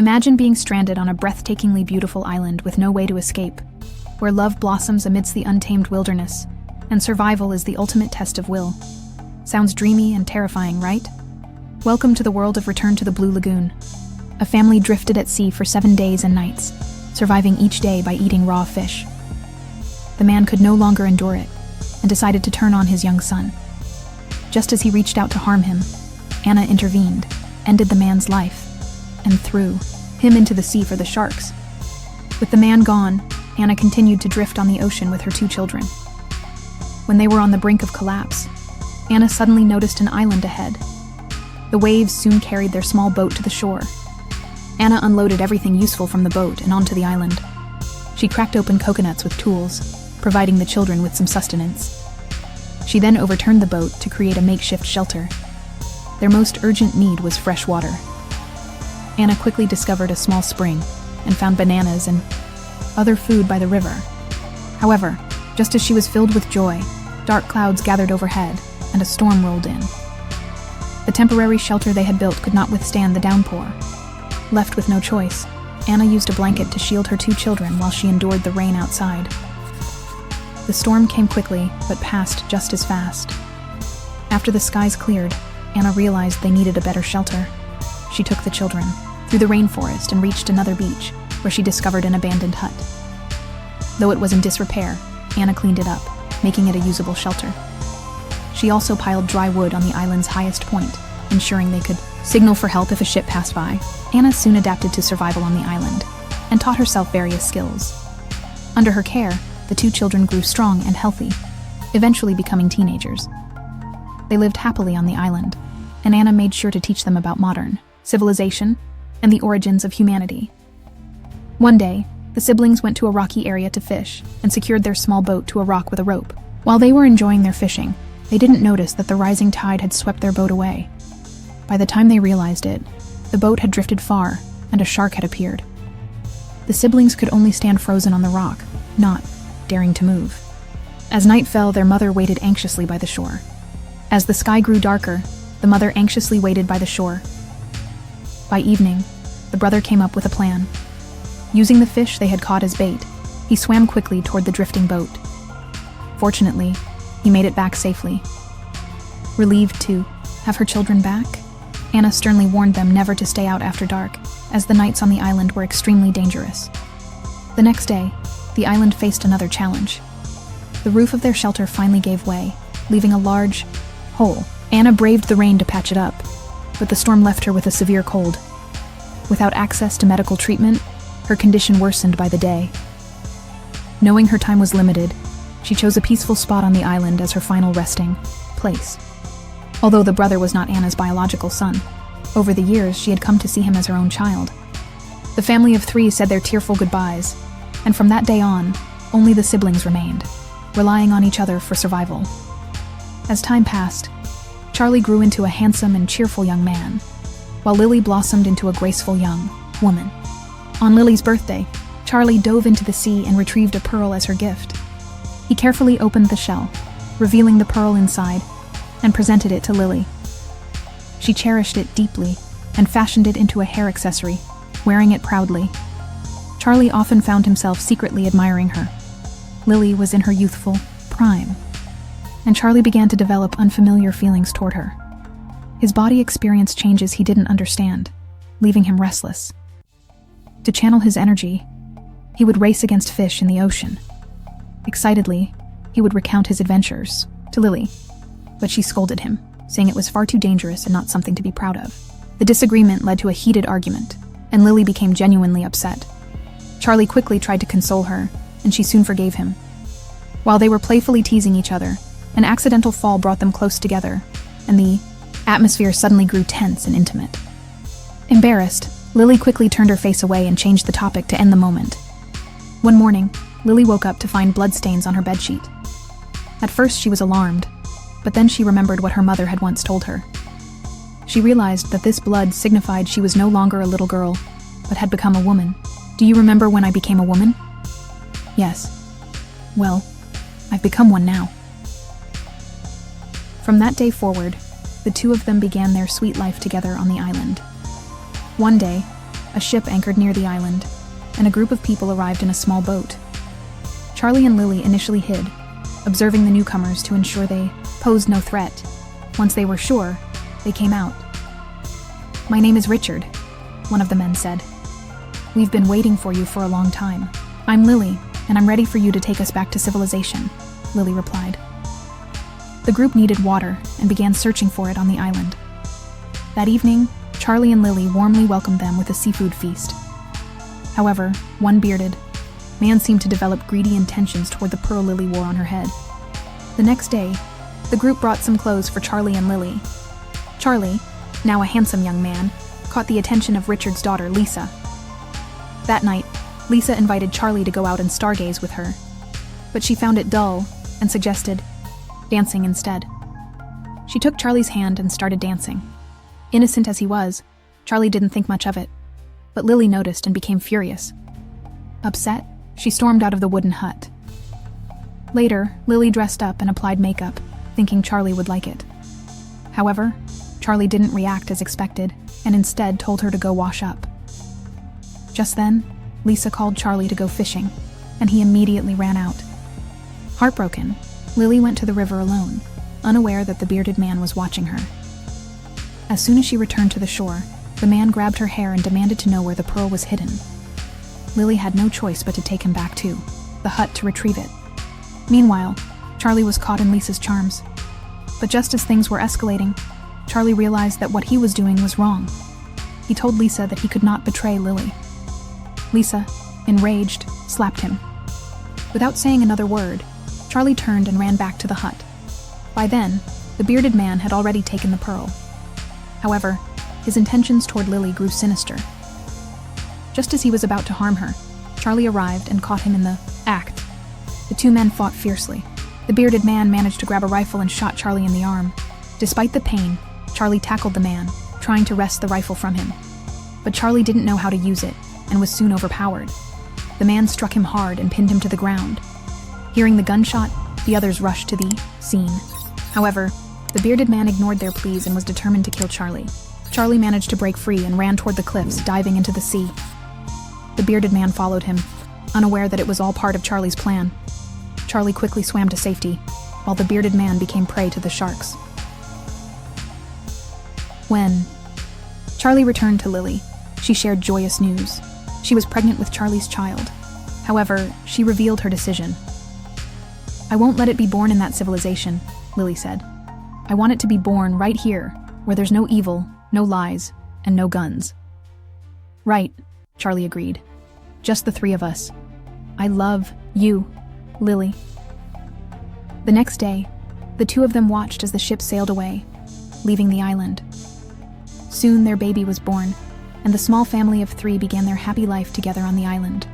Imagine being stranded on a breathtakingly beautiful island with no way to escape, where love blossoms amidst the untamed wilderness, and survival is the ultimate test of will. Sounds dreamy and terrifying, right? Welcome to the world of Return to the Blue Lagoon. A family drifted at sea for 7 days and nights, surviving each day by eating raw fish. The man could no longer endure it, and decided to turn on his young son. Just as he reached out to harm him, Anna intervened, ended the man's life, and threw him into the sea for the sharks. With the man gone, Anna continued to drift on the ocean with her 2 children. When they were on the brink of collapse, Anna suddenly noticed an island ahead. The waves soon carried their small boat to the shore. Anna unloaded everything useful from the boat and onto the island. She cracked open coconuts with tools, providing the children with some sustenance. She then overturned the boat to create a makeshift shelter. Their most urgent need was fresh water. Anna quickly discovered a small spring and found bananas and other food by the river. However, just as she was filled with joy, dark clouds gathered overhead and a storm rolled in. The temporary shelter they had built could not withstand the downpour. Left with no choice, Anna used a blanket to shield her 2 children while she endured the rain outside. The storm came quickly, but passed just as fast. After the skies cleared, Anna realized they needed a better shelter. She took the children through the rainforest and reached another beach, where she discovered an abandoned hut. Though it was in disrepair, Anna cleaned it up, making it a usable shelter. She also piled dry wood on the island's highest point, ensuring they could signal for help if a ship passed by. Anna soon adapted to survival on the island and taught herself various skills. Under her care, the 2 children grew strong and healthy, eventually becoming teenagers. They lived happily on the island, and Anna made sure to teach them about modern civilization and the origins of humanity. One day, the siblings went to a rocky area to fish and secured their small boat to a rock with a rope. While they were enjoying their fishing, they didn't notice that the rising tide had swept their boat away. By the time they realized it, the boat had drifted far and a shark had appeared. The siblings could only stand frozen on the rock, not daring to move. As night fell, their mother waited anxiously by the shore. As the sky grew darker, the mother anxiously waited by the shore. By evening, the brother came up with a plan. Using the fish they had caught as bait, he swam quickly toward the drifting boat. Fortunately, he made it back safely. Relieved to have her children back, Anna sternly warned them never to stay out after dark, as the nights on the island were extremely dangerous. The next day, the island faced another challenge. The roof of their shelter finally gave way, leaving a large hole. Anna braved the rain to patch it up, but the storm left her with a severe cold. Without access to medical treatment, her condition worsened by the day. Knowing her time was limited, she chose a peaceful spot on the island as her final resting place. Although the brother was not Anna's biological son, over the years she had come to see him as her own child. The family of 3 said their tearful goodbyes, and from that day on, only the siblings remained, relying on each other for survival. As time passed, Charlie grew into a handsome and cheerful young man, while Lily blossomed into a graceful young woman. On Lily's birthday, Charlie dove into the sea and retrieved a pearl as her gift. He carefully opened the shell, revealing the pearl inside, and presented it to Lily. She cherished it deeply and fashioned it into a hair accessory, wearing it proudly. Charlie often found himself secretly admiring her. Lily was in her youthful prime, and Charlie began to develop unfamiliar feelings toward her. His body experienced changes he didn't understand, leaving him restless. To channel his energy, he would race against fish in the ocean. Excitedly, he would recount his adventures to Lily, but she scolded him, saying it was far too dangerous and not something to be proud of. The disagreement led to a heated argument, and Lily became genuinely upset. Charlie quickly tried to console her, and she soon forgave him. While they were playfully teasing each other, an accidental fall brought them close together, and the atmosphere suddenly grew tense and intimate. Embarrassed, Lily quickly turned her face away and changed the topic to end the moment. One morning, Lily woke up to find bloodstains on her bedsheet. At first she was alarmed, but then she remembered what her mother had once told her. She realized that this blood signified she was no longer a little girl, but had become a woman. "Do you remember when I became a woman?" "Yes." "Well, I've become one now." From that day forward, the 2 of them began their sweet life together on the island. One day, a ship anchored near the island, and a group of people arrived in a small boat. Charlie and Lily initially hid, observing the newcomers to ensure they posed no threat. Once they were sure, they came out. "My name is Richard," one of the men said. "We've been waiting for you for a long time." "I'm Lily, and I'm ready for you to take us back to civilization," Lily replied. The group needed water and began searching for it on the island. That evening, Charlie and Lily warmly welcomed them with a seafood feast. However, one bearded man seemed to develop greedy intentions toward the pearl Lily wore on her head. The next day, the group brought some clothes for Charlie and Lily. Charlie, now a handsome young man, caught the attention of Richard's daughter, Lisa. That night, Lisa invited Charlie to go out and stargaze with her, but she found it dull and suggested dancing instead. She took Charlie's hand and started dancing. Innocent as he was, Charlie didn't think much of it, but Lily noticed and became furious. Upset, she stormed out of the wooden hut. Later, Lily dressed up and applied makeup, thinking Charlie would like it. However, Charlie didn't react as expected and instead told her to go wash up. Just then, Lisa called Charlie to go fishing, and he immediately ran out. Heartbroken, Lily went to the river alone, unaware that the bearded man was watching her. As soon as she returned to the shore, the man grabbed her hair and demanded to know where the pearl was hidden. Lily had no choice but to take him back to the hut to retrieve it. Meanwhile, Charlie was caught in Lisa's charms. But just as things were escalating, Charlie realized that what he was doing was wrong. He told Lisa that he could not betray Lily. Lisa, enraged, slapped him. Without saying another word, Charlie turned and ran back to the hut. By then, the bearded man had already taken the pearl. However, his intentions toward Lily grew sinister. Just as he was about to harm her, Charlie arrived and caught him in the act. The two men fought fiercely. The bearded man managed to grab a rifle and shot Charlie in the arm. Despite the pain, Charlie tackled the man, trying to wrest the rifle from him. But Charlie didn't know how to use it and was soon overpowered. The man struck him hard and pinned him to the ground. Hearing the gunshot, the others rushed to the scene. However, the bearded man ignored their pleas and was determined to kill Charlie. Charlie managed to break free and ran toward the cliffs, diving into the sea. The bearded man followed him, unaware that it was all part of Charlie's plan. Charlie quickly swam to safety, while the bearded man became prey to the sharks. When Charlie returned to Lily, she shared joyous news. She was pregnant with Charlie's child. However, she revealed her decision. "I won't let it be born in that civilization," Lily said. "I want it to be born right here, where there's no evil, no lies, and no guns." "Right," Charlie agreed. "Just the three of us. I love you, Lily." The next day, the two of them watched as the ship sailed away, leaving the island. Soon their baby was born, and the small family of three began their happy life together on the island.